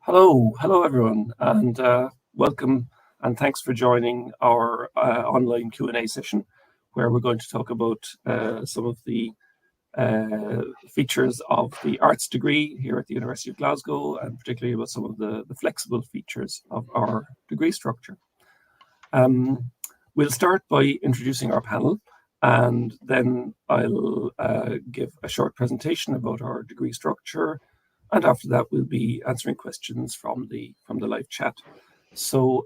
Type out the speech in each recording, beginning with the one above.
Hello everyone, and welcome and thanks for joining our online Q&A session, where we're going to talk about some of the features of the arts degree here at the University of Glasgow, and particularly about some of the flexible features of our degree structure. We'll start by introducing our panel, and then I'll give a short presentation about our degree structure. And after that, we'll be answering questions from the live chat. So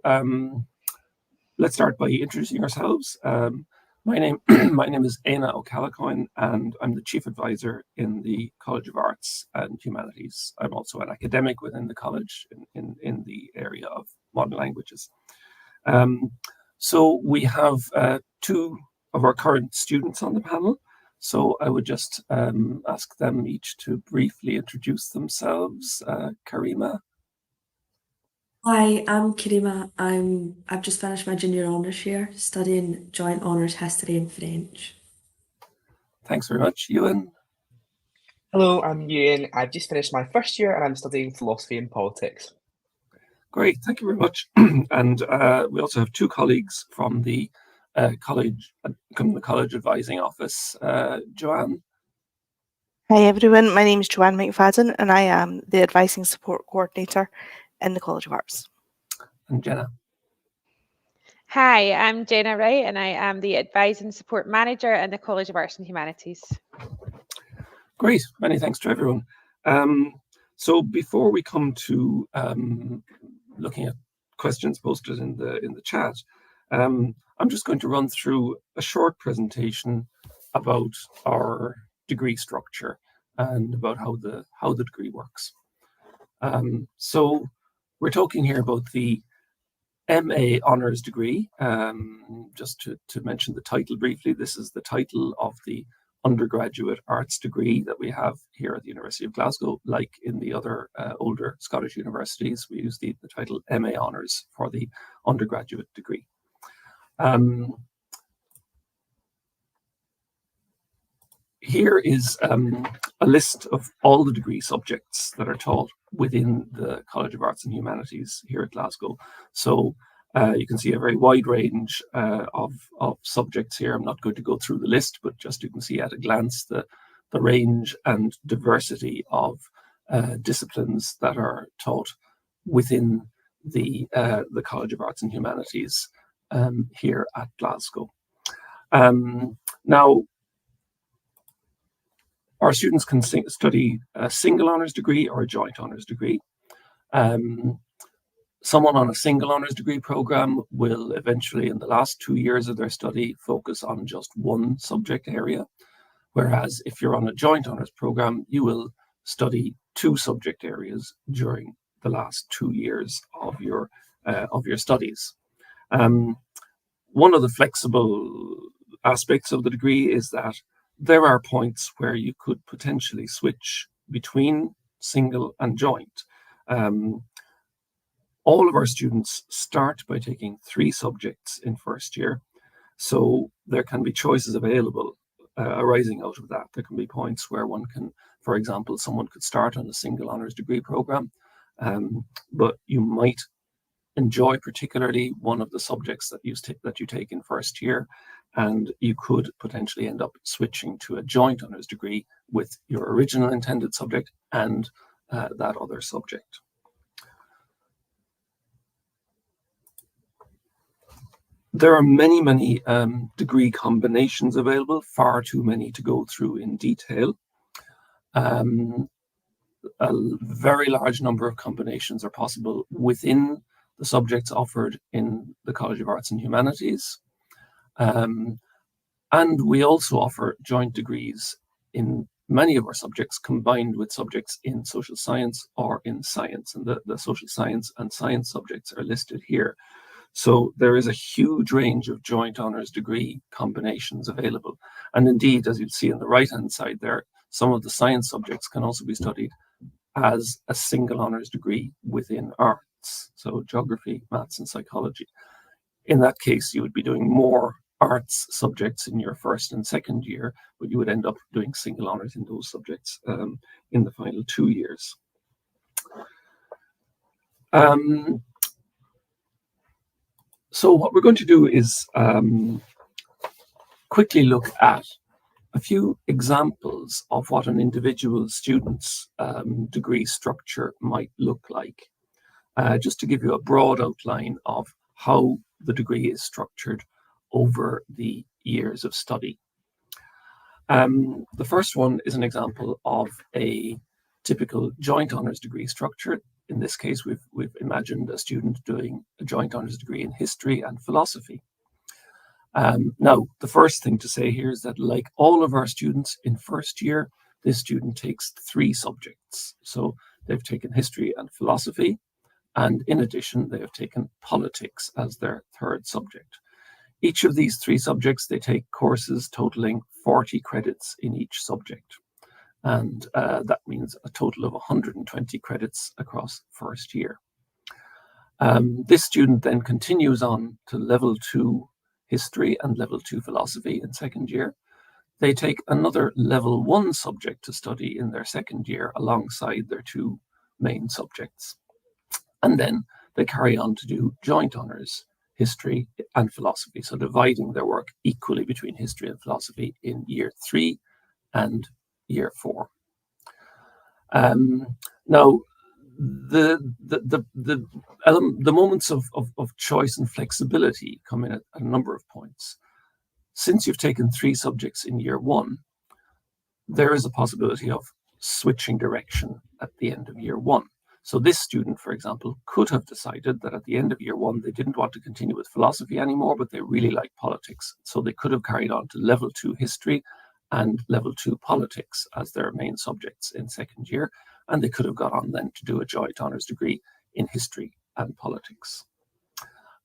let's start by introducing ourselves. My name is Éanna O'Callaghan, and I'm the Chief Advisor in the College of Arts and Humanities. I'm also an academic within the college in the area of modern languages. So we have two of our current students on the panel. So I would just ask them each to briefly introduce themselves. Karima. Hi, I'm Karima. I've just finished my junior honours year, studying joint honours history and French. Thanks very much. Ewan. Hello, I'm Ewan. I've just finished my first year and I'm studying philosophy and politics. Great, thank you very much. And we also have two colleagues from the college advising office. Joanne. Hi everyone, my name is Joanne McFadden and I am the Advising Support Coordinator in the College of Arts. And Jenna. Hi, I'm Jenna Wright and I am the Advising Support Manager in the College of Arts and Humanities. Great, many thanks to everyone. So before we come to looking at questions posted in the chat, I'm just going to run through a short presentation about our degree structure and about how the degree works. So we're talking here about the MA Honours degree. Just to mention the title briefly, this is the title of the undergraduate arts degree that we have here at the University of Glasgow. Like in the other older Scottish universities, we use the title MA Honours for the undergraduate degree. Here is a list of all the degree subjects that are taught within the College of Arts and Humanities here at Glasgow. So you can see a very wide range of subjects here. I'm not going to go through the list, but just you can see at a glance the range and diversity of disciplines that are taught within the College of Arts and Humanities here at Glasgow. Now, our students can study a single honours degree or a joint honours degree. Someone on a single honours degree programme will eventually, in the last 2 years of their study, focus on just one subject area. Whereas if you're on a joint honours programme, you will study 2 subject areas during the last 2 years of your studies. One of the flexible aspects of the degree is that there are points where you could potentially switch between single and joint. All of our students start by taking 3 subjects in first year, so there can be choices available arising out of that. There can be points where one can, for example, someone could start on a single honours degree programme, but you might enjoy particularly one of the subjects that you take in first year, and you could potentially end up switching to a joint honours degree with your original intended subject and that other subject. There are many degree combinations available, far too many to go through in detail. A very large number of combinations are possible within the subjects offered in the College of Arts and Humanities. And we also offer joint degrees in many of our subjects combined with subjects in social science or in science. And the social science and science subjects are listed here. So there is a huge range of joint honours degree combinations available. And indeed, as you'll see on the right-hand side there, some of the science subjects can also be studied as a single honours degree within arts. So geography, maths and psychology. In that case, you would be doing more arts subjects in your first and second year, but you would end up doing single honours in those subjects in the final 2 years. So what we're going to do is quickly look at a few examples of what an individual student's degree structure might look like, just to give you a broad outline of how the degree is structured over the years of study. The first one is an example of a typical joint honours degree structure. In this case, we've imagined a student doing a joint honours degree in history and philosophy. Now, the first thing to say here is that, like all of our students in first year, this student takes 3 subjects. So they've taken history and philosophy, and in addition, they have taken politics as their 3rd subject. Each of these 3 subjects, they take courses totaling 40 credits in each subject. And that means a total of 120 credits across first year. This student then continues on to level 2 history and level 2 philosophy in second year. They take another level 1 subject to study in their second year alongside their 2 main subjects. And then they carry on to do joint honours, history and philosophy. So dividing their work equally between history and philosophy in year 3 and year 4. Now, the moments of choice and flexibility come in at a number of points. Since you've taken 3 subjects in year 1, there is a possibility of switching direction at the end of year 1. So this student, for example, could have decided that at the end of year 1, they didn't want to continue with philosophy anymore, but they really liked politics. So they could have carried on to level 2 history and level 2 politics as their main subjects in second year. And they could have got on then to do a joint honours degree in history and politics.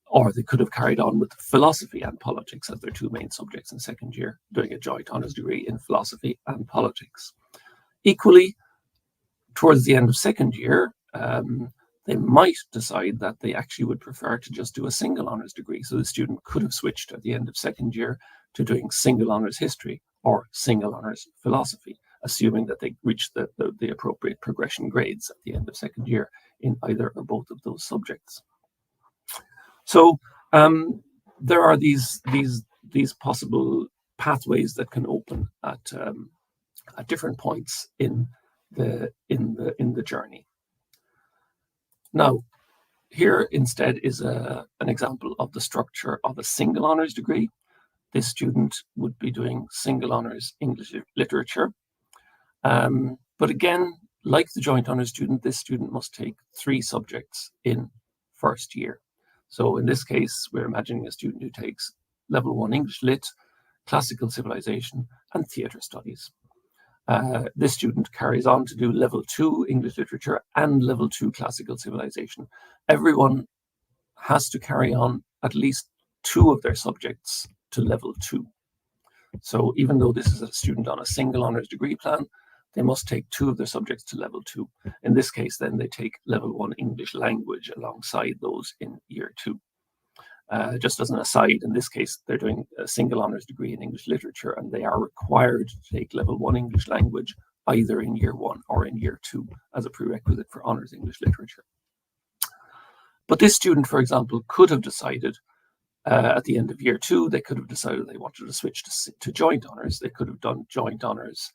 Or they could have carried on with philosophy and politics as their 2 main subjects in second year, doing a joint honours degree in philosophy and politics. Equally, towards the end of second year, they might decide that they actually would prefer to just do a single honours degree. So the student could have switched at the end of second year to doing single honours history or single honours philosophy, assuming that they reach the appropriate progression grades at the end of second year in either or both of those subjects. So there are these possible pathways that can open at different points in the journey. Now, here instead is an example of the structure of a single honours degree. This student would be doing single honours English literature. But again, like the joint honours student, this student must take 3 subjects in first year. So in this case, we're imagining a student who takes level 1 English Lit, classical civilization, and theatre studies. This student carries on to do level 2 English literature and level 2 classical civilization. Everyone has to carry on at least 2 of their subjects to level 2. So even though this is a student on a single honours degree plan, they must take 2 of their subjects to level 2. In this case, then they take level 1 English language alongside those in year 2. Just as an aside, in this case, they're doing a single honours degree in English literature, and they are required to take level 1 English language either in year 1 or in year 2 as a prerequisite for honours English literature. But this student, for example, could have decided at the end of year 2, they could have decided they wanted to switch to joint honours. They could have done joint honours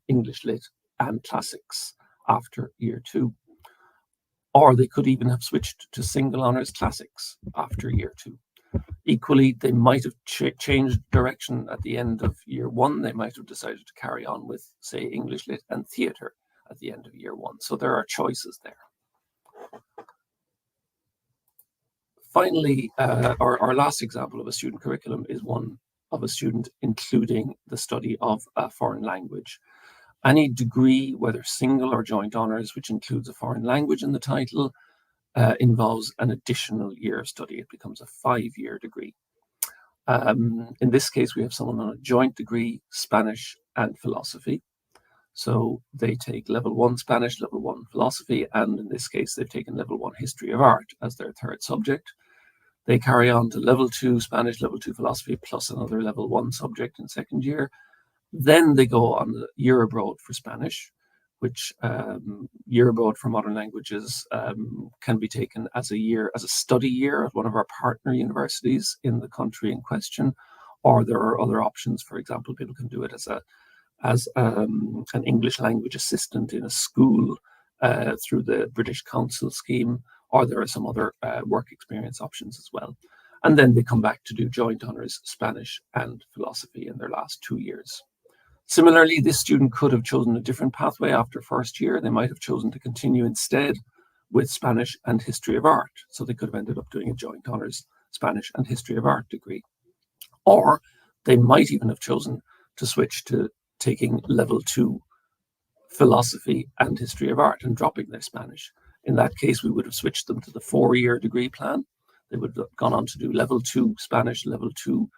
English Lit and classics after year 2. Or they could even have switched to single honours classics after year 2. Equally, they might have changed direction at the end of year 1. They might have decided to carry on with, say, English Lit and theatre at the end of year 1. So there are choices there. Finally, our last example of a student curriculum is one of a student including the study of a foreign language. Any degree, whether single or joint honours, which includes a foreign language in the title, involves an additional year of study. It becomes a 5-year degree. In this case, we have someone on a joint degree, Spanish and philosophy. So they take level 1 Spanish, level 1 philosophy, and in this case, they've taken level 1 history of art as their 3rd subject. They carry on to level 2 Spanish, level 2 philosophy, plus another level 1 subject in second year. Then they go on the year abroad for Spanish, which year abroad for modern languages can be taken as a study year at one of our partner universities in the country in question, or there are other options. For example, people can do it as an English language assistant in a school through the British Council scheme, or there are some other work experience options as well. And then they come back to do joint honours Spanish and philosophy in their last 2 years. Similarly, this student could have chosen a different pathway after first year. They might have chosen to continue instead with Spanish and history of art. So they could have ended up doing a joint honours Spanish and history of art degree. Or they might even have chosen to switch to taking level 2 philosophy and history of art and dropping their Spanish. In that case, we would have switched them to the 4-year degree plan. They would have gone on to do level 2 Spanish, level 2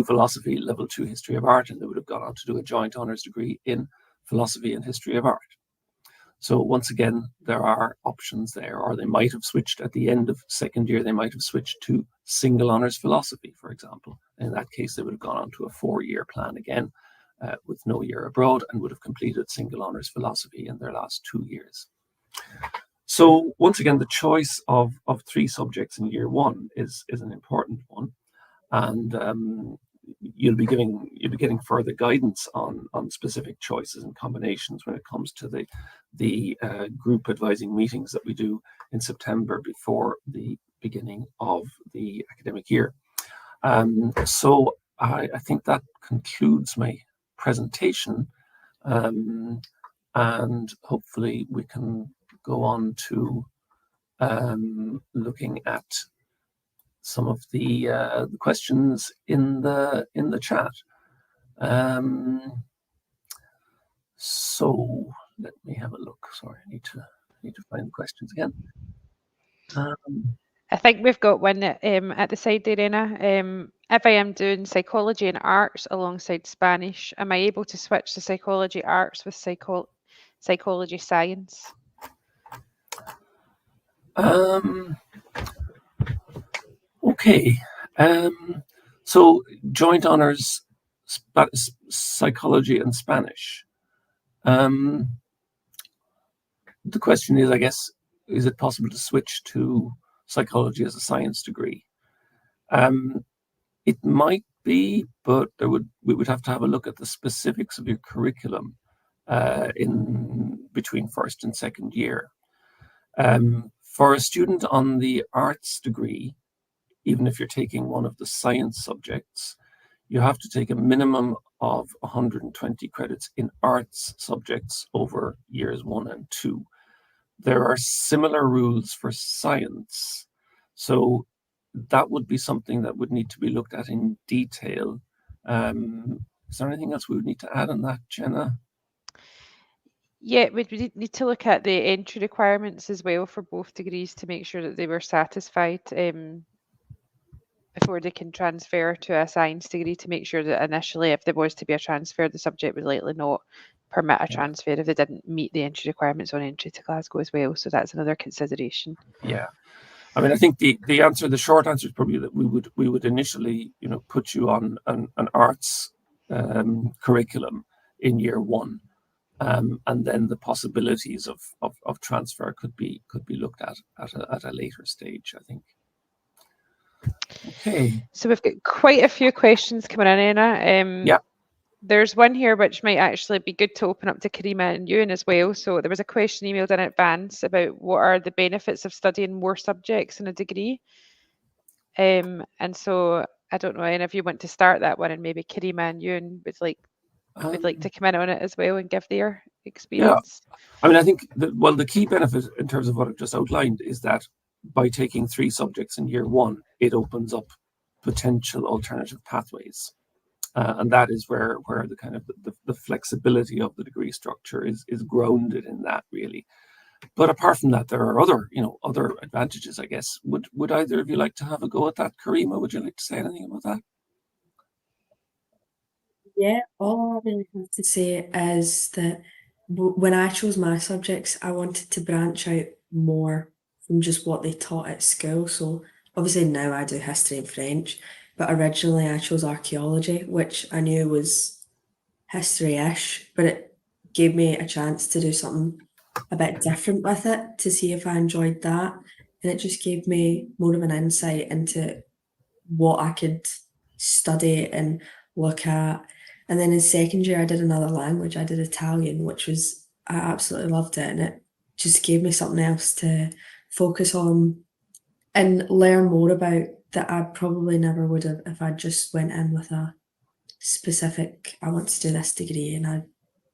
philosophy, level 2 history of art, and they would have gone on to do a joint honours degree in philosophy and history of art. So once again, there are options there, or they might have switched at the end of second year, they might have switched to single honours philosophy, for example. In that case, they would have gone on to a 4-year plan again with no year abroad and would have completed single honours philosophy in their last 2 years. So once again, the choice of 3 subjects in year 1 is an important one. And you'll be getting further guidance on specific choices and combinations when it comes to the group advising meetings that we do in September before the beginning of the academic year. So I think that concludes my presentation, and hopefully we can go on to looking at some of the questions in the chat. So let me have a look. Sorry, I need to find the questions again. I think we've got one at the side there, Anna. If I am doing psychology and arts alongside Spanish, am I able to switch to psychology arts with psychology science? Okay. So joint honours psychology and Spanish. The question is, I guess, is it possible to switch to psychology as a science degree? It might be, but we would have to have a look at the specifics of your curriculum in between first and second year. For a student on the arts degree, even if you're taking one of the science subjects, you have to take a minimum of 120 credits in arts subjects over years 1 and 2. There are similar rules for science, so that would be something that would need to be looked at in detail. Is there anything else we would need to add on that, Jenna? Yeah, we need to look at the entry requirements as well for both degrees to make sure that they were satisfied before they can transfer to a science degree, to make sure that initially, if there was to be a transfer, the subject would likely not permit a transfer if they didn't meet the entry requirements on entry to Glasgow as well. So that's another consideration. Yeah. I mean, I think the short answer is probably that we would initially, put you on an arts curriculum in year 1, and then the possibilities of transfer could be looked at a later stage, I think. Okay. So we've got quite a few questions coming in, Anna. Yeah. There's one here which might actually be good to open up to Karima and Ewan as well. So there was a question emailed in advance about what are the benefits of studying more subjects in a degree. And so I don't know, Anna, if you want to start that one, and maybe Karima and Ewan would like to come in on it as well and give their experience. Yeah. I mean, I think the key benefit in terms of what I've just outlined is that by taking 3 subjects in year 1, it opens up potential alternative pathways. And that is where the kind of the flexibility of the degree structure is grounded in that, really. But apart from that, there are other advantages, I guess. Would either of you like to have a go at that? Karima, would you like to say anything about that? Yeah, all I really have to say is that when I chose my subjects, I wanted to branch out more from just what they taught at school. So obviously now I do history and French, but originally I chose archaeology, which I knew was history-ish, but gave me a chance to do something a bit different with it to see if I enjoyed that. And it just gave me more of an insight into what I could study and look at. And then in second year, I did another language. I did Italian, which was, I absolutely loved it. And it just gave me something else to focus on and learn more about that I probably never would have if I just went in with a specific, I want to do this degree and I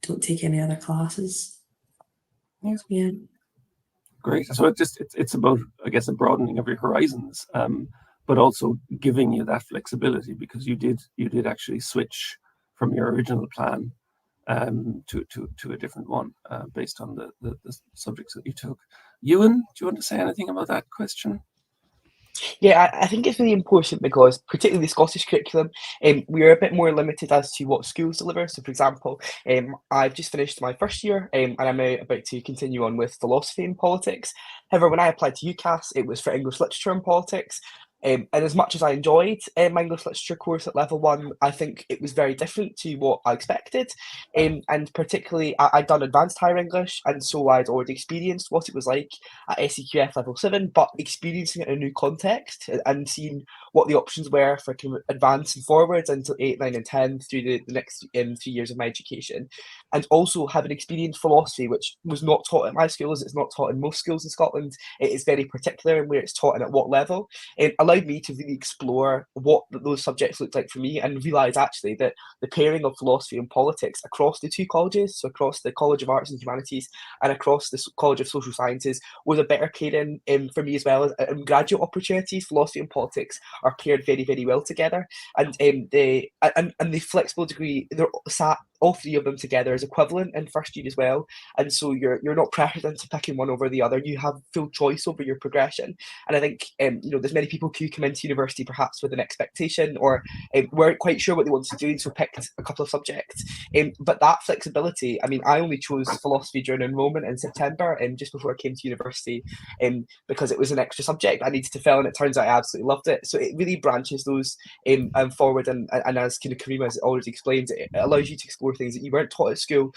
don't take any other classes. Yes. Yeah. Great. So it's about, I guess, a broadening of your horizons, but also giving you that flexibility, because you did actually switch from your original plan to a different one based on the subjects that you took. Ewan, do you want to say anything about that question? Yeah, I think it's really important because, particularly the Scottish curriculum, we're a bit more limited as to what schools deliver. So, for example, I've just finished my first year, and I'm about to continue on with philosophy and politics. However, when I applied to UCAS, it was for English literature and politics. And as much as I enjoyed my English literature course at level 1, I think it was very different to what I expected. And particularly, I'd done advanced higher English, and so I'd already experienced what it was like at SEQF level 7, but experiencing it in a new context and seeing what the options were for kind of advancing forwards into 8, 9, and 10 through the next 3 years of my education. And also having experienced philosophy, which was not taught at my schools, it's not taught in most schools in Scotland. It is very particular in where it's taught and at what level. It allowed me to really explore what those subjects looked like for me and realise actually that the pairing of philosophy and politics across the 2 colleges, so across the College of Arts and Humanities and across the College of Social Sciences, was a better pairing for me as well. As graduate opportunities, philosophy and politics are paired very, very well together. And the flexible degree, they're sat all 3 of them together as equivalent in first year as well. And so you're not pressured into picking one over the other. You have full choice over your progression. And I think there's many people who come into university perhaps with an expectation or weren't quite sure what they wanted to do, and so picked a couple of subjects. But that flexibility, I mean, I only chose philosophy during enrollment in September, just before I came to university, because it was an extra subject I needed to fill, and it turns out I absolutely loved it. So it really branches those forward, and as kind of Karima has already explained, it allows you to explore things that you weren't taught at school,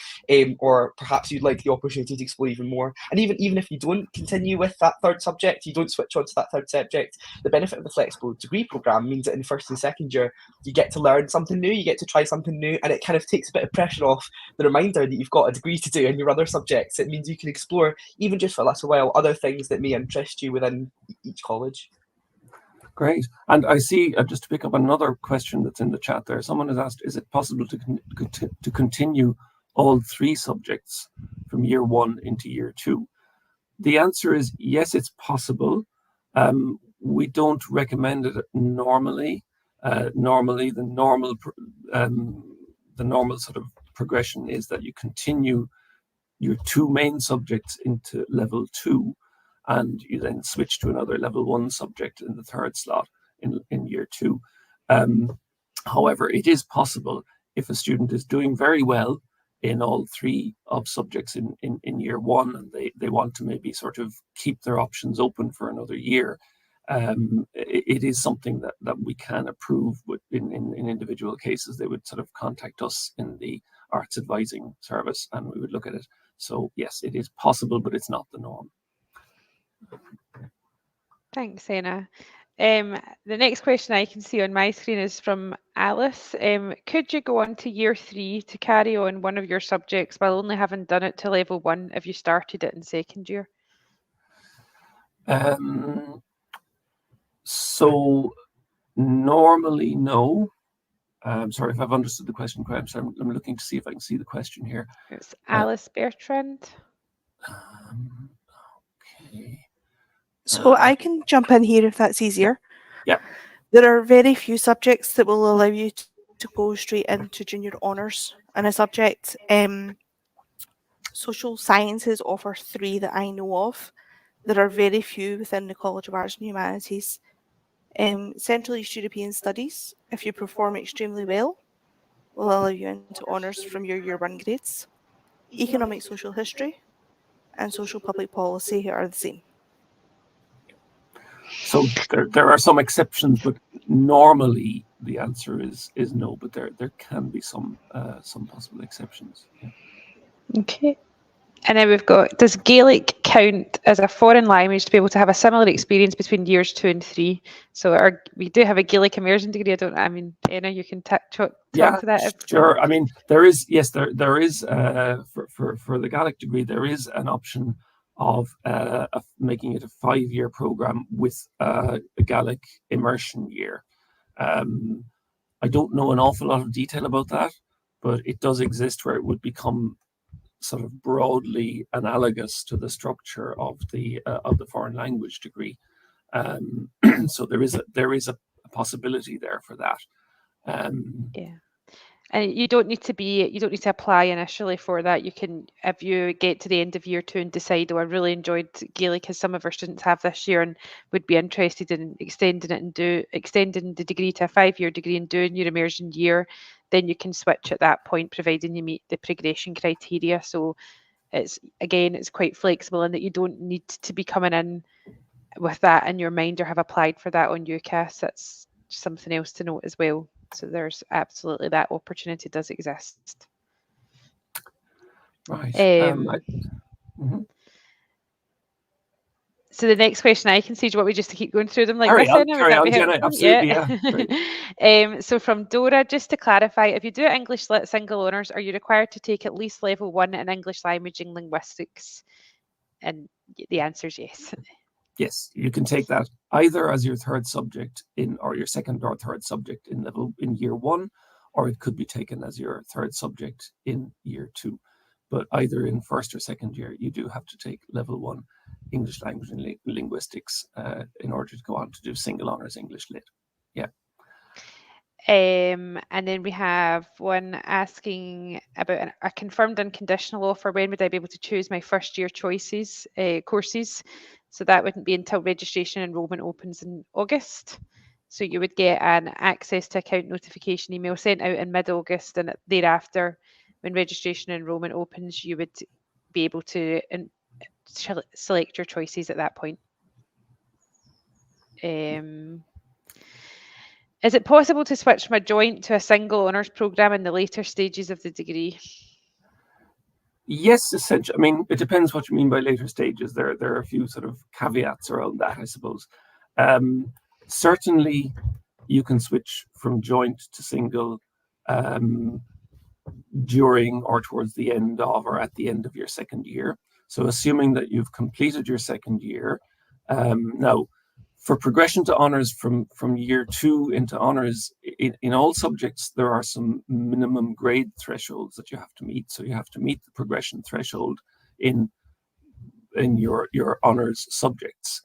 or perhaps you'd like the opportunity to explore even more. And even if you don't continue with that 3rd subject, you don't switch on to that 3rd subject, the benefit of the flexible degree programme means that in 1st and 2nd year, you get to learn something new, you get to try something new, and it kind of takes a bit of pressure off the reminder that you've got a degree to do in your other subjects. It means you can explore, even just for a little while, other things that may interest you within each college. Great. And I see, just to pick up another question that's in the chat there, someone has asked, is it possible to continue all 3 subjects from year 1 into year 2? The answer is yes, it's possible. We don't recommend it normally. Normally, the normal sort of progression is that you continue your 2 main subjects into level 2, and you then switch to another level 1 subject in the 3rd slot in year 2. However, it is possible if a student is doing very well in all 3 of subjects in year 1, and they want to maybe sort of keep their options open for another year. It is something that we can approve, but in individual cases, they would sort of contact us in the arts advising service and we would look at it. So yes, it is possible, but it's not the norm. Thanks, Anna. The next question I can see on my screen is from Alice. Could you go on to year 3 to carry on one of your subjects while only having done it to level 1 if you started it in 2nd year? So normally, no. I'm sorry if I've understood the question correctly. I'm looking to see if I can see the question here. It's Alice Bertrand. Okay. So I can jump in here if that's easier. Yeah. There are very few subjects that will allow you to go straight into junior honours in a subject. Social sciences offer 3 that I know of. There are very few within the College of Arts and Humanities. Central East European Studies, if you perform extremely well, will allow you into honours from your year 1 grades. Economic Social History and Social Public Policy are the same. So there are some exceptions, but normally the answer is no. But there can be some possible exceptions. Yeah. Okay. And then we've got, does Gaelic count as a foreign language to be able to have a similar experience between years 2 and 3? So we do have a Gaelic immersion degree. Anna, you can talk to that. Sure. I mean, there is, yes, there is, for the Gaelic degree, there is an option of making it a 5-year program with a Gaelic immersion year. I don't know an awful lot of detail about that, but it does exist where it would become sort of broadly analogous to the structure of the foreign language degree. So there is a possibility there for that. Yeah. And you don't need to apply initially for that. You can, if you get to the end of year 2 and decide, oh, I really enjoyed Gaelic, as some of our students have this year, and would be interested in extending the degree to a 5-year degree and doing your immersion year, then you can switch at that point, providing you meet the progression criteria. So it's quite flexible in that you don't need to be coming in with that in your mind or have applied for that on UCAS. That's something else to note as well. So there's absolutely, that opportunity does exist. Right. So the next question I can see, do you want me just to keep going through them like carry this? on, Jenna, absolutely, yeah. So from Dora, just to clarify, if you do English Lit single honours, are you required to take at least level 1 in English language and linguistics? And the answer is yes. Yes, you can take that either as your third subject or your second or third subject in year 1, or it could be taken as your third subject in year 2. But either in first or second year, you do have to take level 1 English language and linguistics in order to go on to do single honours English Lit. Yeah. And then we have one asking about a confirmed unconditional offer. When would I be able to choose my first year courses? So that wouldn't be until registration enrollment opens in August. So you would get an access to account notification email sent out in mid-August, and thereafter, when registration enrollment opens, you would be able to select your choices at that point. Is it possible to switch from a joint to a single honours programme in the later stages of the degree? Yes, essentially. I mean, it depends what you mean by later stages. There are a few sort of caveats around that, I suppose. Certainly, you can switch from joint to single during or towards the end of or at the end of your second year. So assuming that you've completed your second year, now for progression to honours from year 2 into honours, in all subjects, there are some minimum grade thresholds that you have to meet. So you have to meet the progression threshold in your honours subjects.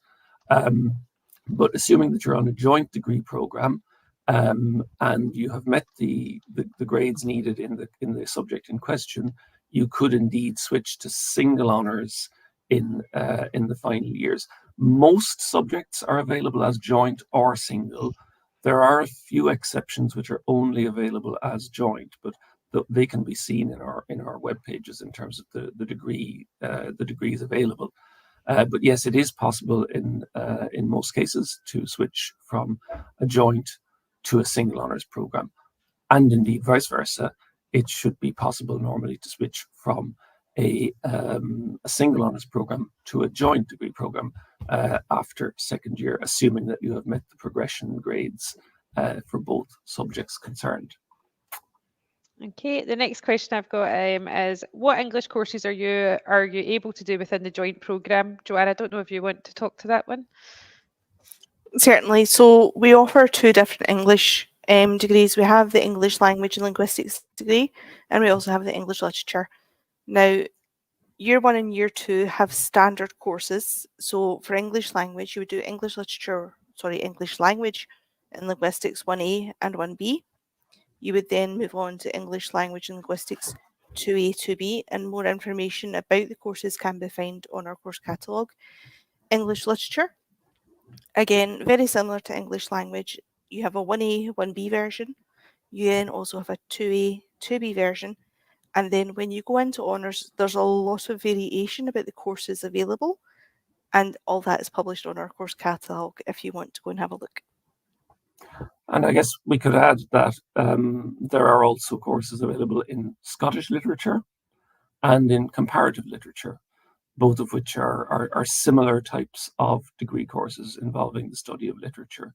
But assuming that you're on a joint degree programme, and you have met the grades needed in the subject in question, you could indeed switch to single honours in the final years. Most subjects are available as joint or single. There are a few exceptions which are only available as joint, but they can be seen in our web pages in terms of the degrees available. But yes, it is possible in most cases to switch from a joint to a single honours programme, and indeed vice versa. It should be possible normally to switch from a single honours programme to a joint degree programme after second year, assuming that you have met the progression grades for both subjects concerned. Okay, the next question I've got is, what English courses are you able to do within the joint programme? Joanne, I don't know if you want to talk to that one. Certainly. So we offer 2 different English degrees. We have the English Language and Linguistics degree, and we also have the English Literature. Now, year 1 and year 2 have standard courses. So for English Language, you would do English Language and Linguistics 1A and 1B. You would then move on to English Language and Linguistics 2A, 2B, and more information about the courses can be found on our course catalogue. English Literature, again, very similar to English Language. You have a 1A, 1B version. You then also have a 2A, 2B version. And then when you go into honours, there's a lot of variation about the courses available. And all that is published on our course catalogue if you want to go and have a look. And I guess we could add that there are also courses available in Scottish literature, and in comparative literature, both of which are similar types of degree courses involving the study of literature.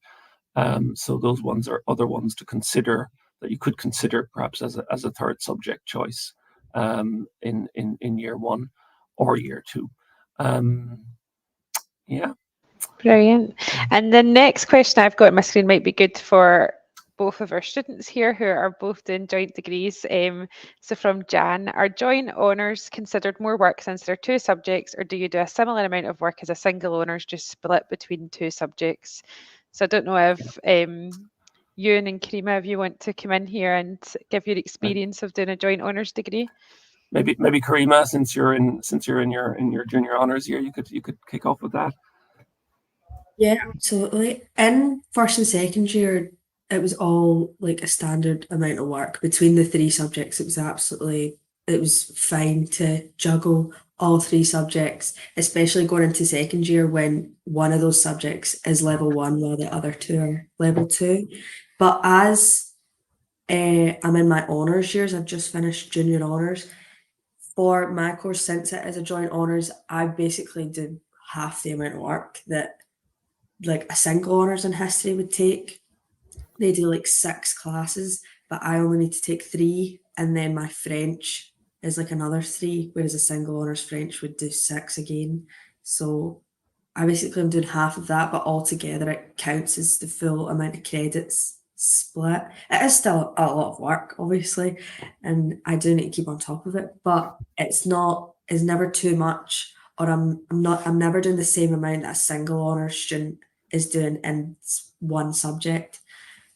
So those ones are other ones to consider, that you could consider perhaps as a third subject choice in year one or year two. Yeah. Brilliant. And the next question I've got on my screen might be good for both of our students here who are both doing joint degrees. So from Jan, are joint honours considered more work since there are two subjects, or do you do a similar amount of work as a single honours, just split between two subjects? So I don't know if Ewan and Karima, if you want to come in here and give your experience of doing a joint honours degree. Maybe Karima, since you're in your junior honours year, you could kick off with that. Yeah, absolutely. In first and second year, it was all like a standard amount of work between the three subjects. It was fine to juggle all three subjects, especially going into second year when one of those subjects is level 1 while the other two are level 2. But as I'm in my honours years, I've just finished junior honours. For my course, since it is a joint honours, I basically do half the amount of work that like a single honours in history would take. They do like 6 classes, but I only need to take 3, and then my French is like another 3, whereas a single honours French would do 6 again. So I basically am doing half of that, but altogether it counts as the full amount of credits split. It is still a lot of work, obviously, and I do need to keep on top of it, but it's never too much, or I'm never doing the same amount that a single honours student is doing in one subject.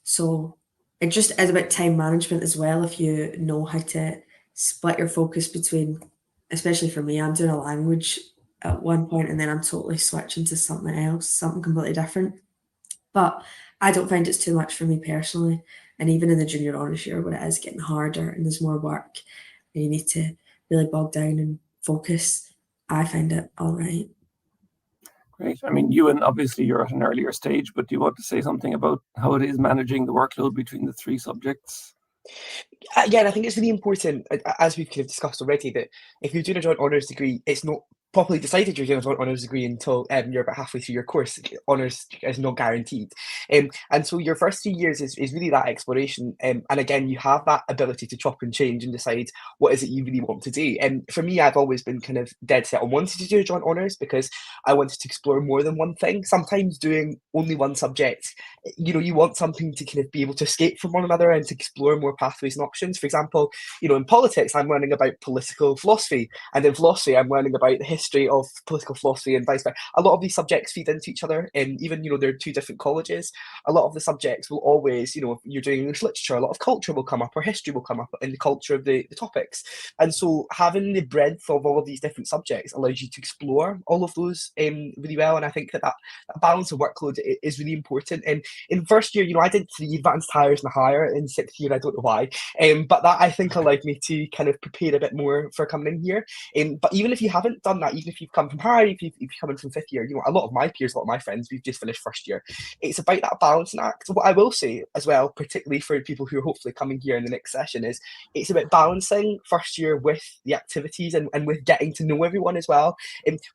So it just is about time management as well. If you know how to split your focus between, especially for me, I'm doing a language at one point and then I'm totally switching to something else, something completely different. But I don't find it's too much for me personally. And even in the junior honours year, when it is getting harder and there's more work and you need to really bog down and focus, I find it all right. Great. I mean, Ewan, obviously you're at an earlier stage, but do you want to say something about how it is managing the workload between the three subjects? Yeah, and I think it's really important, as we've kind of discussed already, that if you're doing a joint honours degree, it's not properly decided you're doing a joint honours degree until you're about halfway through your course. Honours is not guaranteed. And so your first 3 years is really that exploration. And again, you have that ability to chop and change and decide what is it you really want to do. And for me, I've always been kind of dead set on wanting to do a joint honours because I wanted to explore more than one thing. Sometimes doing only one subject, you want something to kind of be able to escape from one another and to explore more pathways and options. For example, in politics, I'm learning about political philosophy, and in philosophy, I'm learning about the history of political philosophy and vice versa. A lot of these subjects feed into each other, and even, they're two different colleges. A lot of the subjects will always, if you're doing English literature, a lot of culture will come up, or history will come up in the culture of the topics. And so having the breadth of all of these different subjects allows you to explore all of those really well. And I think that balance of workload is really important. And in first year, I did 3 advanced hires and a hire. In 6th year, I don't know why, but that I think allowed me to kind of prepare a bit more for coming in here. But even if you haven't done that, even if you've come from higher, if you've come in from 5th year, a lot of my peers, a lot of my friends, we've just finished first year. It's about that balancing act. What I will say as well, particularly for people who are hopefully coming here in the next session, is it's about balancing first year with the activities and with getting to know everyone as well.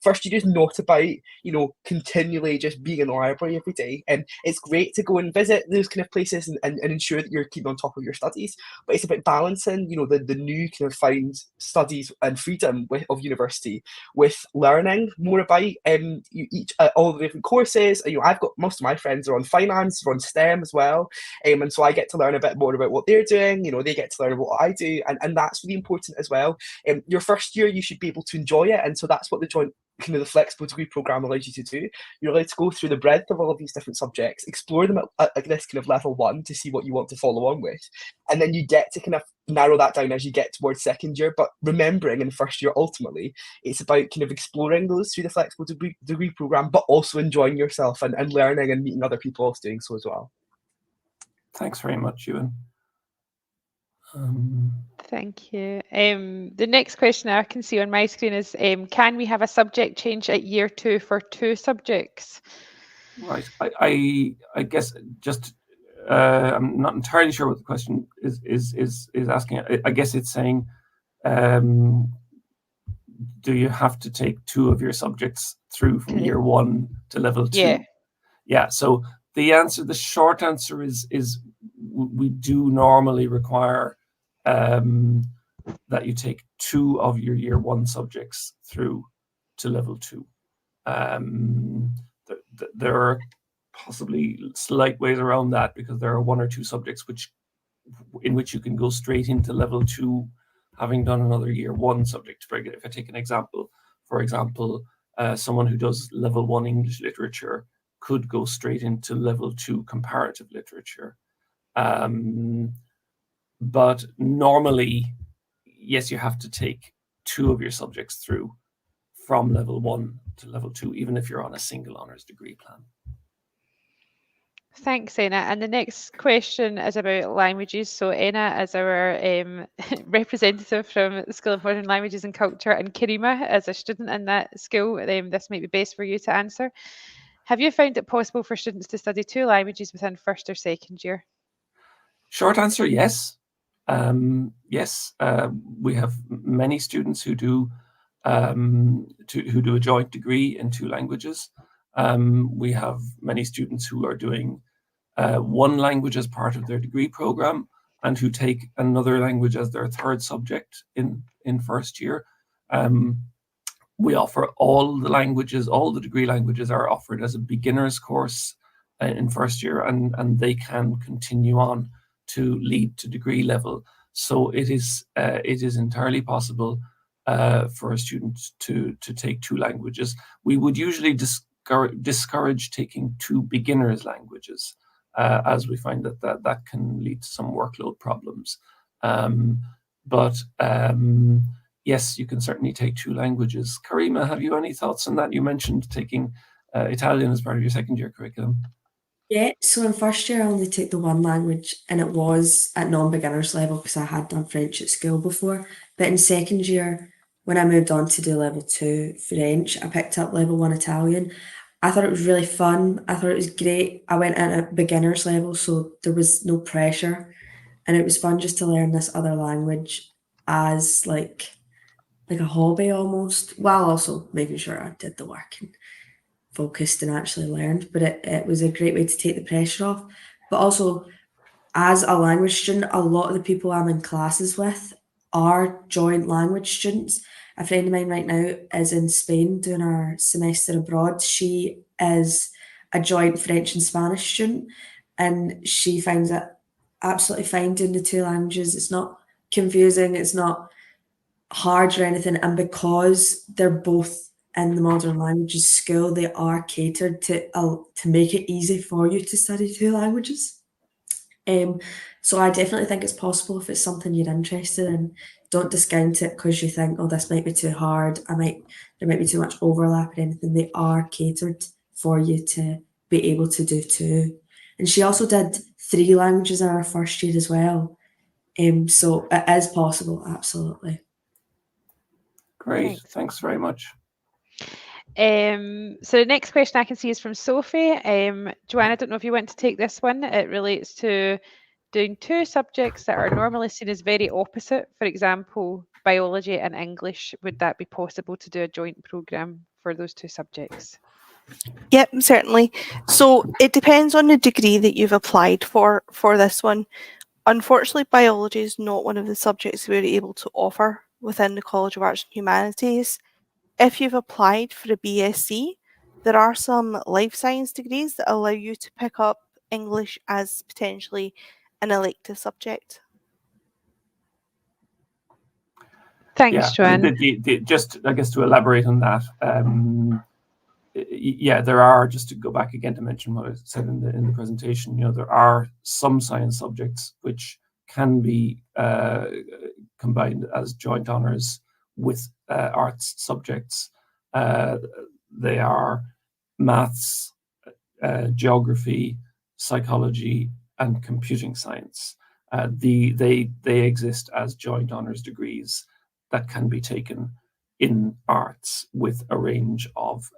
First year is not about, continually just being in the library every day. And it's great to go and visit those kind of places and ensure that you're keeping on top of your studies. But it's about balancing, the new kind of found studies and freedom of university with learning more about all the different courses. I've got most of my friends are on finance, are on STEM as well. And so I get to learn a bit more about what they're doing. They get to learn what I do. And that's really important as well. Your first year, you should be able to enjoy it. And so that's what the joint kind of the flexible degree program allows you to do. You're allowed to go through the breadth of all of these different subjects, explore them at this kind of level 1 to see what you want to follow on with. And then you get to kind of narrow that down as you get towards second year. But remembering in first year, ultimately, it's about kind of exploring those through the flexible degree program, but also enjoying yourself and learning and meeting other people also doing so as well. Thanks very much, Ewan. Thank you. The next question I can see on my screen is, can we have a subject change at year 2 for 2 subjects? Right. I guess just I'm not entirely sure what the question is asking. I guess it's saying do you have to take 2 of your subjects through from year 1 to level 2? Yeah. Yeah. So the short answer is we do normally require that you take 2 of your year 1 subjects through to level 2. There are possibly slight ways around that, because there are 1 or 2 subjects in which you can go straight into level 2, having done another year 1 subject. If I take an example, for example, someone who does level 1 English literature could go straight into level 2 comparative literature. But normally, yes, you have to take 2 of your subjects through from level 1 to level 2, even if you're on a single honours degree plan. Thanks, Enna. And the next question is about languages. So Enna is our representative from the School of Modern Languages and Culture, and Karima is a student in that school. This might be best for you to answer. Have you found it possible for students to study 2 languages within first or second year? Short answer, yes. Yes, we have many students who do a joint degree in 2 languages. We have many students who are doing 1 language as part of their degree program, and who take another language as their 3rd subject in first year. We offer all the languages, all the degree languages are offered as a beginner's course in first year, and they can continue on to lead to degree level. So it is entirely possible for a student to take 2 languages. We would usually discourage taking 2 beginners languages, as we find that can lead to some workload problems. But yes, you can certainly take 2 languages. Karima, have you any thoughts on that? You mentioned taking Italian as part of your second year curriculum. Yeah, so in first year I only took the 1 language, and it was at non-beginners level because I had done French at school before. But in second year, when I moved on to do level 2 French, I picked up level 1 Italian. I thought it was really fun. I thought it was great. I went in at beginners level, so there was no pressure, and it was fun just to learn this other language as like a hobby almost, while also making sure I did the work and focused and actually learned. But it was a great way to take the pressure off. But also, as a language student, a lot of the people I'm in classes with are joint language students. A friend of mine right now is in Spain doing her semester abroad. She is a joint French and Spanish student, and she finds it absolutely fine doing the 2 languages. It's not confusing, it's not hard or anything, and because they're both in the modern languages school, they are catered to make it easy for you to study 2 languages. So I definitely think it's possible if it's something you're interested in. Don't discount it because you think, oh, this might be too hard. There might be too much overlap or anything. They are catered for you to be able to do 2. And she also did 3 languages in her first year as well. So it is possible, absolutely. Great, thanks very much. So the next question I can see is from Sophie. Joanne, I don't know if you want to take this one. It relates to doing 2 subjects that are normally seen as very opposite. For example, biology and English. Would that be possible to do a joint programme for those 2 subjects? Yep, certainly. So it depends on the degree that you've applied for this one. Unfortunately, biology is not one of the subjects we're able to offer within the College of Arts and Humanities. If you've applied for a BSc, there are some life science degrees that allow you to pick up English as potentially an elective subject. Thanks, Joanne. Just, I guess, to elaborate on that, yeah, there are, just to go back again to mention what I said in the presentation, there are some science subjects which can be combined as joint honours with arts subjects. They are maths, geography, psychology, and computing science. They exist as joint honours degrees that can be taken in arts with a range of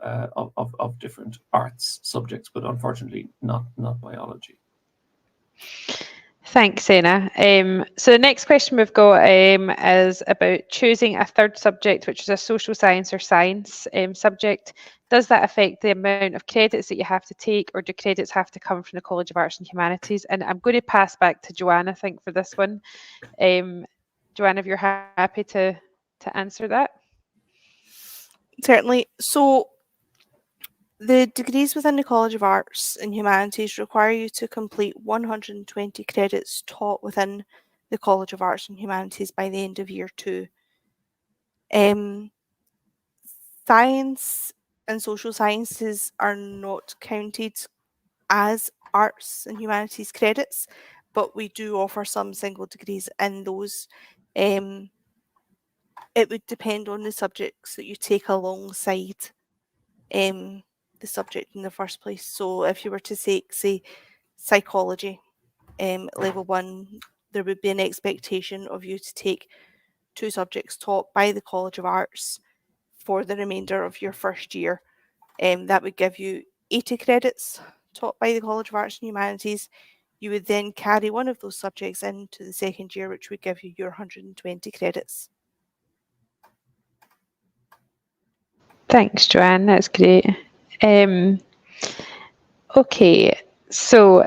different arts subjects, but unfortunately not biology. Thanks, Senna. So the next question we've got is about choosing a third subject, which is a social science or science subject. Does that affect the amount of credits that you have to take, or do credits have to come from the College of Arts and Humanities? And I'm going to pass back to Joanne, I think, for this one. Joanne, if you're happy to answer that. Certainly. So the degrees within the College of Arts and Humanities require you to complete 120 credits taught within the College of Arts and Humanities by the end of year 2. Science and social sciences are not counted as arts and humanities credits, but we do offer some single degrees in those. It would depend on the subjects that you take alongside the subject in the first place. So if you were to take, say, psychology, level 1, there would be an expectation of you to take 2 subjects taught by the College of Arts for the remainder of your first year. That would give you 80 credits taught by the College of Arts and Humanities. You would then carry one of those subjects into the second year, which would give you your 120 credits. Thanks, Joanne. That's great. Okay, so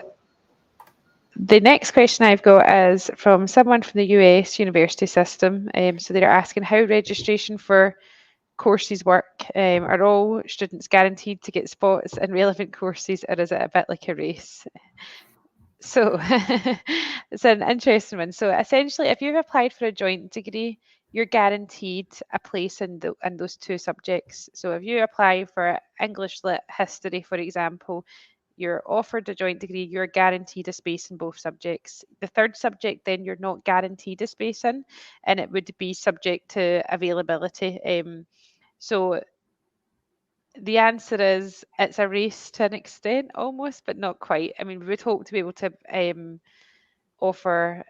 the next question I've got is from someone from the US university system. So they're asking how registration for courses work. Are all students guaranteed to get spots in relevant courses, or is it a bit like a race? So it's an interesting one. So essentially, if you've applied for a joint degree, you're guaranteed a place in those 2 subjects. So if you apply for English Lit History, for example, you're offered a joint degree, you're guaranteed a space in both subjects. The third subject, then you're not guaranteed a space in, and it would be subject to availability. So the answer is it's a race to an extent almost, but not quite. I mean, we would hope to be able to offer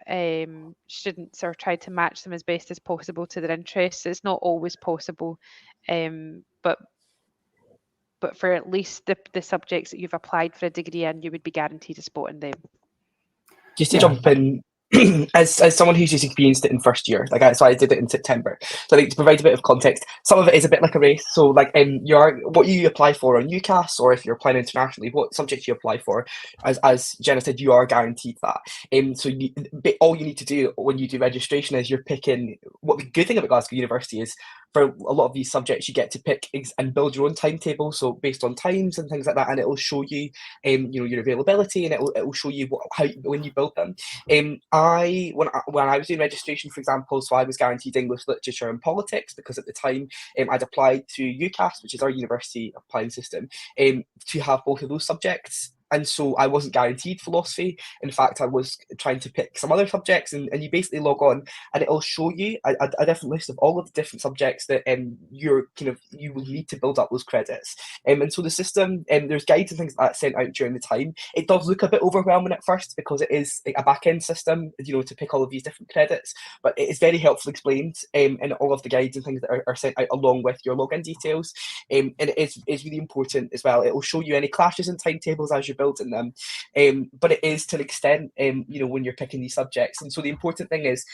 students or try to match them as best as possible to their interests. It's not always possible, but for at least the subjects that you've applied for a degree in, you would be guaranteed a spot in them. Just to jump in, as someone who's just experienced it in first year, so I did it in September. So I think to provide a bit of context, some of it is a bit like a race. So what you apply for on UCAS, or if you're applying internationally, what subject you apply for, as Jenna said, you are guaranteed that. So all you need to do when you do registration is you're picking. What the good thing about Glasgow University is, for a lot of these subjects, you get to pick and build your own timetable. So based on times and things like that, and it will show you, your availability, and it will show you how when you build them. When I was doing registration, for example, so I was guaranteed English literature and politics because at the time I'd applied to UCAS, which is our university applying system, to have both of those subjects. And so I wasn't guaranteed philosophy. In fact, I was trying to pick some other subjects, and you basically log on and it'll show you a different list of all of the different subjects that you will need to build up those credits. And so the system, there's guides and things like that sent out during the time. It does look a bit overwhelming at first because it is a back-end system, to pick all of these different credits, but it is very helpfully explained in all of the guides and things that are sent out along with your login details. And it is really important as well. It will show you any clashes in timetables as you're building them, but it is to an extent, when you're picking these subjects. And so the important thing is,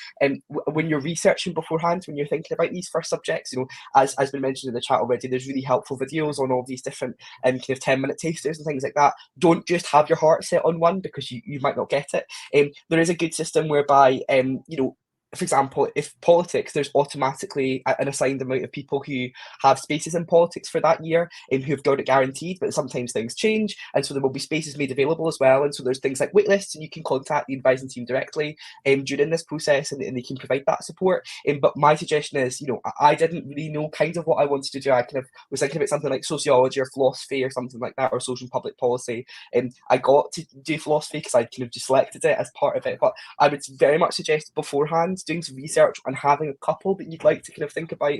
when you're researching beforehand, when you're thinking about these first subjects, as has been mentioned in the chat already, there's really helpful videos on all these different kind of 10-minute tasters and things like that. Don't just have your heart set on one because you might not get it. There is a good system whereby, for example, if politics, there's automatically an assigned amount of people who have spaces in politics for that year and who've got it guaranteed, but sometimes things change, and so there will be spaces made available as well. And so there's things like waitlists, and you can contact the advising team directly during this process, and they can provide that support. But my suggestion is, I didn't really know kind of what I wanted to do. I kind of was thinking about something like sociology or philosophy or something like that, or social and public policy. And I got to do philosophy because I kind of just selected it as part of it. But I would very much suggest beforehand doing some research on having a couple that you'd like to kind of think about,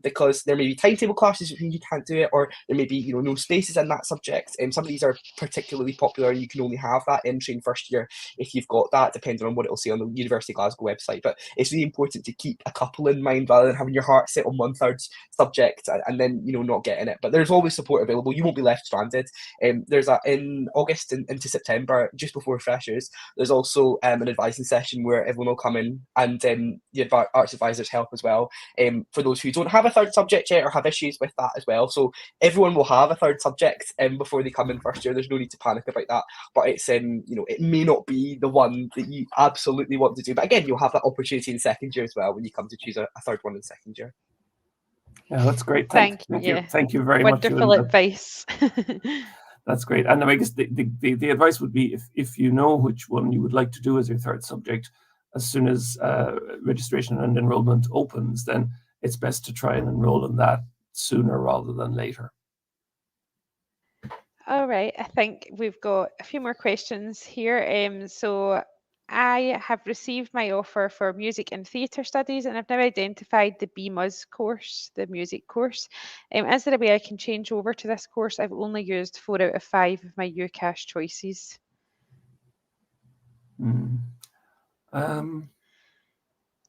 because there may be timetable clashes which mean you can't do it, or there may be, you know, no spaces in that subject. Some of these are particularly popular, and you can only have that entry in first year if you've got that, depending on what it'll say on the University of Glasgow website. But it's really important to keep a couple in mind rather than having your heart set on 1/3 subject and then, you know, not getting it. But there's always support available. You won't be left stranded. There's in August into September, just before freshers, there's also an advising session where everyone will come in, and the arts advisors help as well, for those who don't have a third subject yet or have issues with that as well. So everyone will have a third subject before they come in first year. There's no need to panic about that. But it's you know, it may not be the one that you absolutely want to do. But again, you'll have that opportunity in second year as well when you come to choose a third one in second year. Yeah, that's great. Thank you very much. Wonderful advice. That's great. And I guess the advice would be, if you know which one you would like to do as your third subject, as soon as registration and enrollment opens, then it's best to try and enroll in that sooner rather than later. All right, I think we've got a few more questions here. So I have received my offer for music and theatre studies, and I've now identified the BMUS course, the music course. Is there a way I can change over to this course? I've only used 4 out of 5 of my UCAS choices.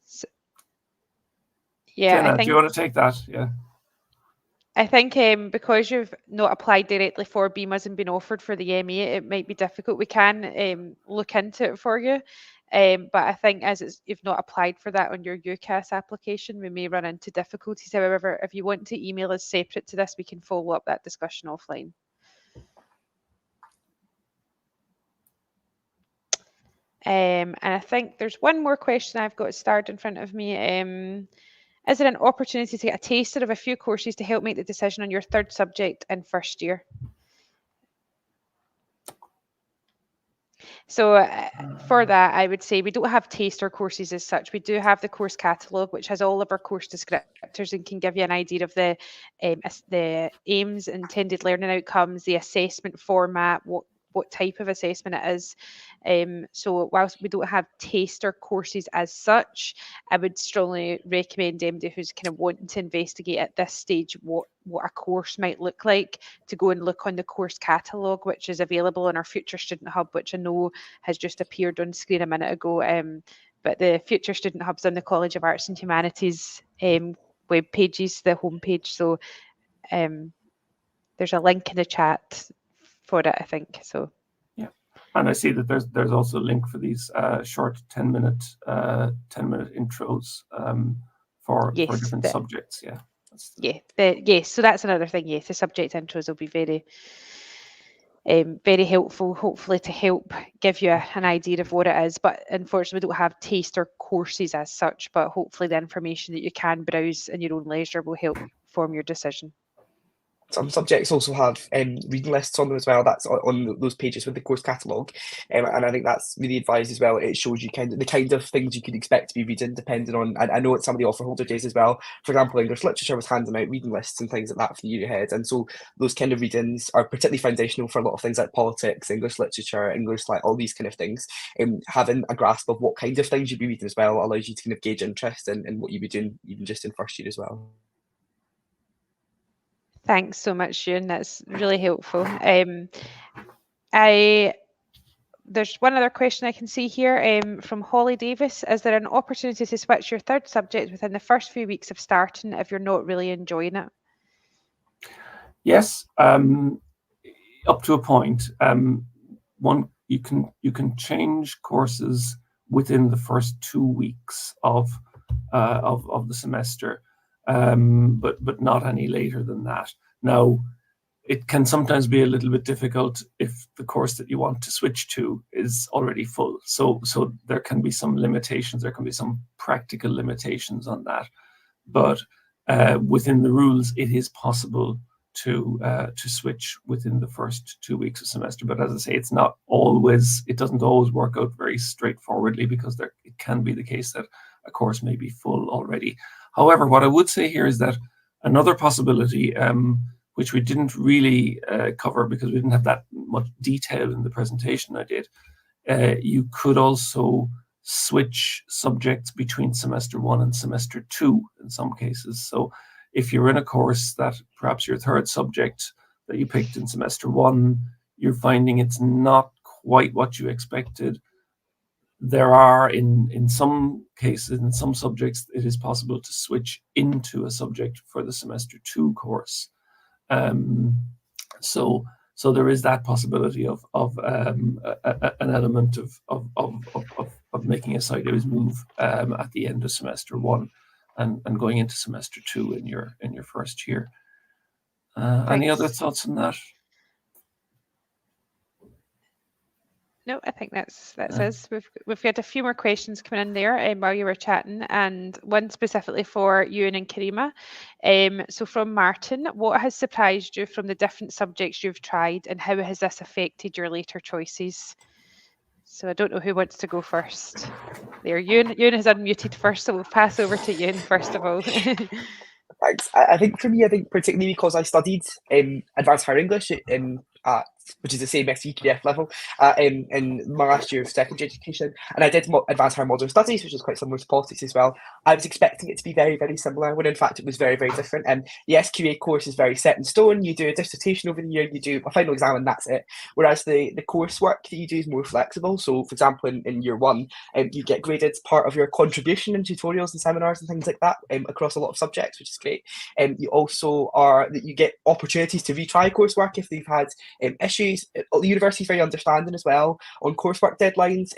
So, yeah, Jenna, I think, do you want to take that? Yeah. I think because you've not applied directly for BMUS and been offered for the MA, it might be difficult. We can look into it for you. But I think as you've not applied for that on your UCAS application, we may run into difficulties. However, if you want to email us separate to this, we can follow up that discussion offline. And I think there's one more question I've got starred in front of me. Is there an opportunity to get a taster of a few courses to help make the decision on your third subject in first year? So for that, I would say we don't have taster courses as such. We do have the course catalogue, which has all of our course descriptors and can give you an idea of the aims, intended learning outcomes, the assessment format, what type of assessment it is. So whilst we don't have taster courses as such, I would strongly recommend anybody who's kind of wanting to investigate at this stage what a course might look like to go and look on the course catalogue, which is available on our Future Student Hub, which I know has just appeared on screen a minute ago. But the Future Student Hub's on the College of Arts and Humanities web pages, the homepage. So there's a link in the chat for it, I think. So yeah, and I see that there's also a link for these short 10-minute intros for different subjects. Yeah. Yes, so that's another thing. Yes, the subject intros will be very helpful, hopefully, to help give you an idea of what it is. But unfortunately, we don't have taster courses as such, but hopefully the information that you can browse in your own leisure will help form your decision. Some subjects also have reading lists on them as well. That's on those pages with the course catalogue, and I think that's really advised as well. It shows you the kind of things you could expect to be reading, depending on. I know it's some of the offer holder days as well. For example, English literature was handing out reading lists and things like that for the year ahead, and so those kind of readings are particularly foundational for a lot of things like politics, English literature, English, like all these kind of things. Having a grasp of what kind of things you'd be reading as well allows you to kind of gauge interest in what you'd be doing, even just in first year as well. Thanks so much, Ewan. That's really helpful. There's one other question I can see here from Holly Davis. Is there an opportunity to switch your third subject within the first few weeks of starting if you're not really enjoying it? Yes, up to a point. You can change courses within the first 2 weeks of the semester. But not any later than that. Now, it can sometimes be a little bit difficult if the course that you want to switch to is already full. So there can be some limitations. There can be some practical limitations on that. But within the rules, it is possible to switch within the first 2 weeks of semester. But as I say, it doesn't always work out very straightforwardly, because it can be the case that a course may be full already. However, what I would say here is that another possibility, which we didn't really cover because we didn't have that much detail in the presentation I did, you could also switch subjects between semester 1 and semester 2 in some cases. So if you're in a course that perhaps your third subject that you picked in semester 1, you're finding it's not quite what you expected, there are, in some cases, in some subjects, it is possible to switch into a subject for the semester 2 course. So there is that possibility of an element of making a sideways move at the end of semester 1 and going into semester 2 in your first year. Any other thoughts on that? No, I think that's us. We've had a few more questions coming in there while you were chatting, and one specifically for Ewan and Karima. So from Martin, what has surprised you from the different subjects you've tried, and how has this affected your later choices? So I don't know who wants to go first. There, Ewan has unmuted first, so we'll pass over to Ewan first of all. Thanks. I think for me, particularly because I studied advanced higher English which is the same SEQF level in my last year of secondary education, and I did advanced higher modern studies, which is quite similar to politics as well. I was expecting it to be very, very similar, when in fact it was very, very different. And the SQA course is very set in stone. You do a dissertation over the year, you do a final exam, and that's it. Whereas the coursework that you do is more flexible. So, for example, in year 1, you get graded part of your contribution in tutorials and seminars and things like that across a lot of subjects, which is great. You also you get opportunities to retry coursework if they've had issues. The university is very understanding as well on coursework deadlines.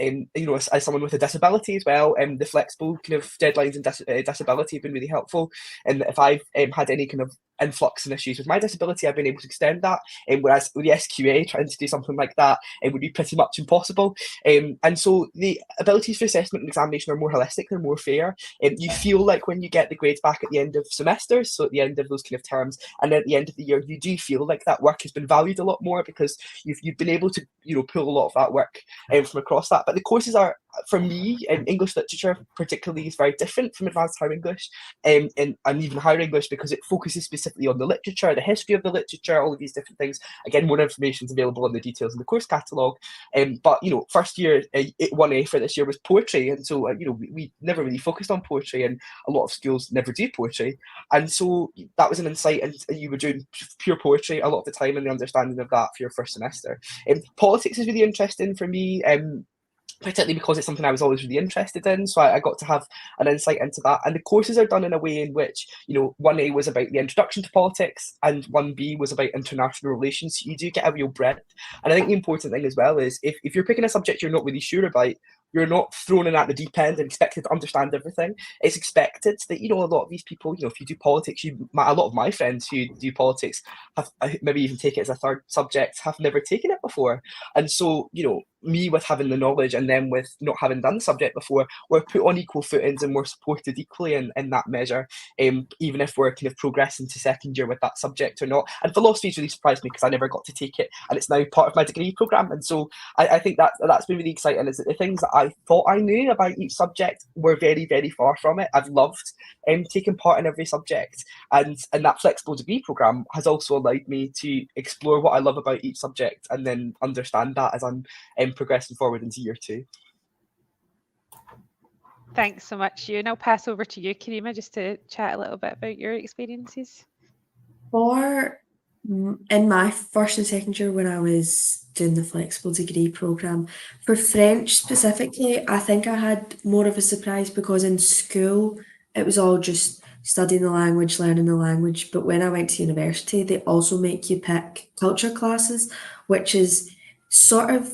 As someone with a disability as well, the flexible kind of deadlines and disability have been really helpful. And if I've had any kind of influx and issues with my disability, I've been able to extend that. Whereas with the SQA, trying to do something like that would be pretty much impossible. And so the abilities for assessment and examination are more holistic, they're more fair. You feel like when you get the grades back at the end of semesters, so at the end of those kind of terms, and at the end of the year, you do feel like that work has been valued a lot more, because you've been able to pull a lot of that work from across that. But the courses are, for me, English literature particularly is very different from advanced higher English and even higher English, because it focuses specifically on the literature, the history of the literature, all of these different things. Again, more information is available on the details in the course catalogue. But first year 1A for this year was poetry, and so we never really focused on poetry, and a lot of schools never do poetry, and so that was an insight, and you were doing pure poetry a lot of the time, and the understanding of that for your first semester. Politics is really interesting for me, particularly because it's something I was always really interested in. So I got to have an insight into that. And the courses are done in a way in which, 1A was about the introduction to politics and 1B was about international relations. So you do get a real breadth. And I think the important thing as well is if you're picking a subject you're not really sure about, you're not thrown in at the deep end and expected to understand everything. It's expected that, a lot of these people, if you do politics, a lot of my friends who do politics have maybe even take it as a third subject, have never taken it before. And so, me with having the knowledge and them with not having done the subject before, we're put on equal footings and we're supported equally in that measure, even if we're kind of progressing to second year with that subject or not. And philosophy's really surprised me because I never got to take it, and it's now part of my degree programme. And so I think that's been really exciting, is that the things that I thought I knew about each subject were very, very far from it. I've loved taking part in every subject, and that flexible degree programme has also allowed me to explore what I love about each subject and then understand that as I'm progressing forward into year 2. Thanks so much, Ewan. I'll pass over to you, Karima, just to chat a little bit about your experiences. In my first and second year, when I was doing the flexible degree programme, for French specifically, I think I had more of a surprise, because in school it was all just studying the language, learning the language. But when I went to university, they also make you pick culture classes, which is sort of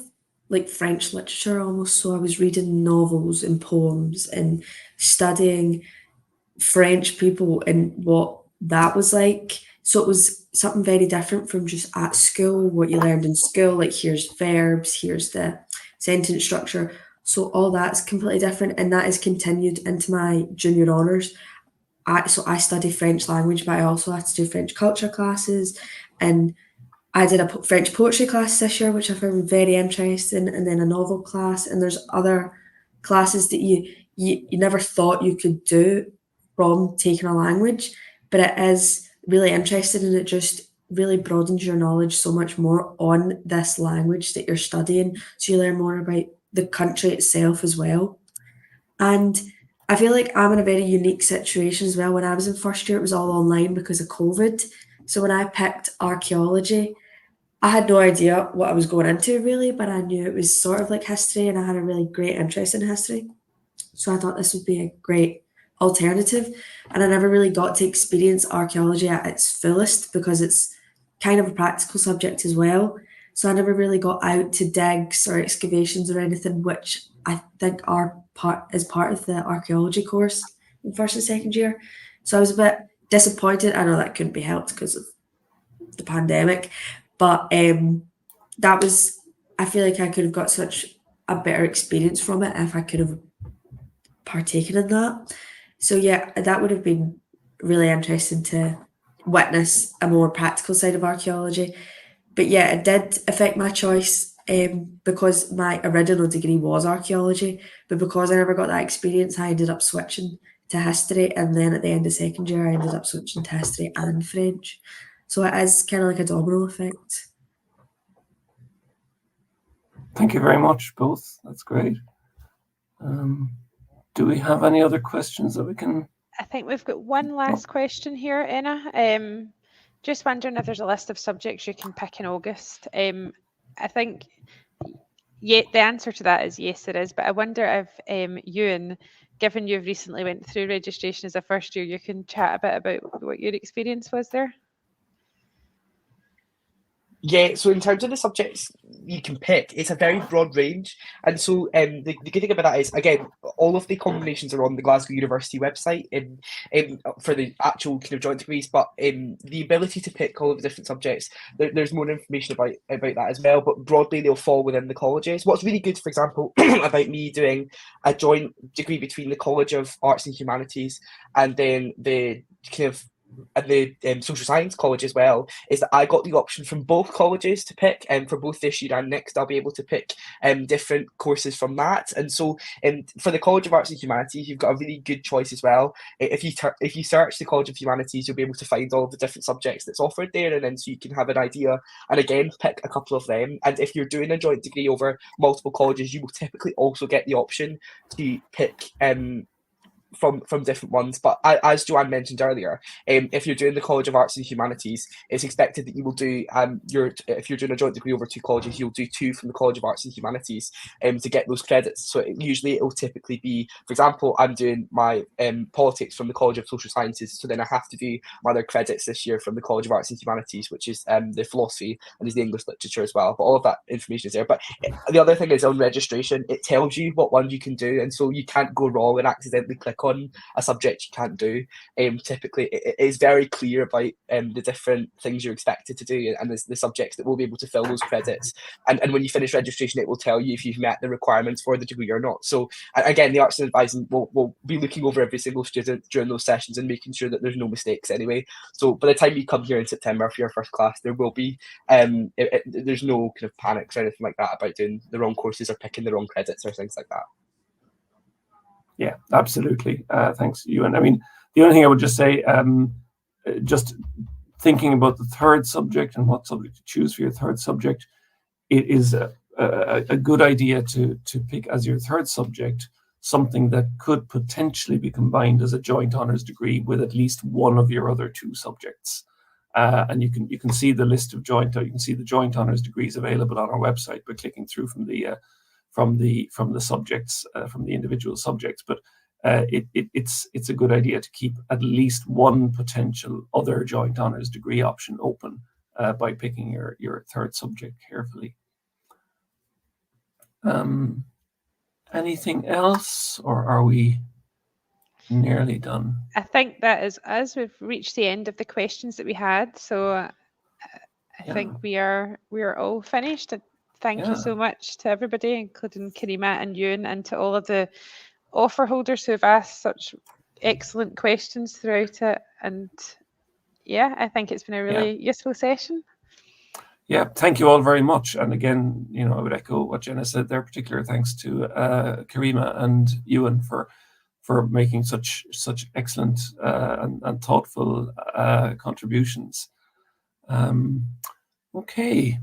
like French literature almost. So I was reading novels and poems and studying French people and what that was like. So it was something very different from just at school, what you learned in school, like here's verbs, here's the sentence structure. So all that's completely different, and that is continued into my junior honours. So I study French language, but I also had to do French culture classes, and I did a French poetry class this year, which I found very interesting, and then a novel class, and there's other classes that you never thought you could do from taking a language, but it is really interesting, and it just really broadens your knowledge so much more on this language that you're studying. So you learn more about the country itself as well. And I feel like I'm in a very unique situation as well. When I was in first year, it was all online because of COVID. So when I picked archaeology, I had no idea what I was going into really, but I knew it was sort of like history and I had a really great interest in history. So I thought this would be a great alternative. And I never really got to experience archaeology at its fullest because it's kind of a practical subject as well. So I never really got out to digs or excavations or anything, which I think are part of the archaeology course in first and second year. So I was a bit disappointed. I know that couldn't be helped because of the pandemic, but that was, I feel like I could have got such a better experience from it if I could have partaken in that. So yeah, that would have been really interesting to witness a more practical side of archaeology. But yeah, it did affect my choice because my original degree was archaeology, but because I never got that experience, I ended up switching to history, and then at the end of second year, I ended up switching to history and French. So it is kind of like a domino effect. Thank you very much, both. That's great. Do we have any other questions that we can? I think we've got one last question here, Anna. Just wondering if there's a list of subjects you can pick in August. I think the answer to that is yes, there is. But I wonder if Ewan, given you've recently went through registration as a first year, you can chat a bit about what your experience was there. Yeah, so in terms of the subjects you can pick, it's a very broad range. And so the good thing about that is, again, all of the combinations are on the Glasgow University website for the actual kind of joint degrees, but the ability to pick all of the different subjects, there's more information about that as well, but broadly they'll fall within the colleges. What's really good, for example, about me doing a joint degree between the College of Arts and Humanities and then the kind of and the social science college as well, is that I got the option from both colleges to pick, and for both this year and next I'll be able to pick different courses from that. And so for the College of Arts and Humanities, you've got a really good choice as well. If you search the College of Humanities, you'll be able to find all of the different subjects that's offered there, and then so you can have an idea and again pick a couple of them. And if you're doing a joint degree over multiple colleges, you will typically also get the option to pick from different ones. But as Joanne mentioned earlier, if you're doing the College of Arts and Humanities, it's expected that you will do if you're doing a joint degree over two colleges, you'll do two from the College of Arts and Humanities to get those credits. So usually it will typically be, for example, I'm doing my politics from the College of Social Sciences, so then I have to do my other credits this year from the College of Arts and Humanities, which is the philosophy and is the English literature as well. But all of that information is there. But the other thing is, on registration, it tells you what one you can do, and so you can't go wrong and accidentally click on a subject you can't do. Typically it is very clear about the different things you're expected to do and the subjects that will be able to fill those credits, and when you finish registration it will tell you if you've met the requirements for the degree or not. So again, the Arts and Advising will be looking over every single student during those sessions and making sure that there's no mistakes anyway. So by the time you come here in September for your first class, there will be there's no kind of panics or anything like that about doing the wrong courses or picking the wrong credits or things like that. Yeah, absolutely. Thanks, Ewan. I mean, the only thing I would just say, just thinking about the third subject and what subject to choose for your third subject, it is a good idea to pick as your third subject something that could potentially be combined as a joint honours degree with at least one of your other two subjects. And you can see the list of you can see the joint honours degrees available on our website by clicking through from the subjects, from the individual subjects. But it's a good idea to keep at least one potential other joint honours degree option open by picking your third subject carefully. Anything else, or are we nearly done? I think that is us. We've reached the end of the questions that we had, so I think we are all finished. Thank you so much to everybody, including Karima and Ewan, and to all of the offer holders who have asked such excellent questions throughout it. And yeah, I think it's been a really useful session. Yeah, thank you all very much. And again, I would echo what Jenna said there. Particular thanks to Karima and Ewan for making such excellent and thoughtful contributions. Okay.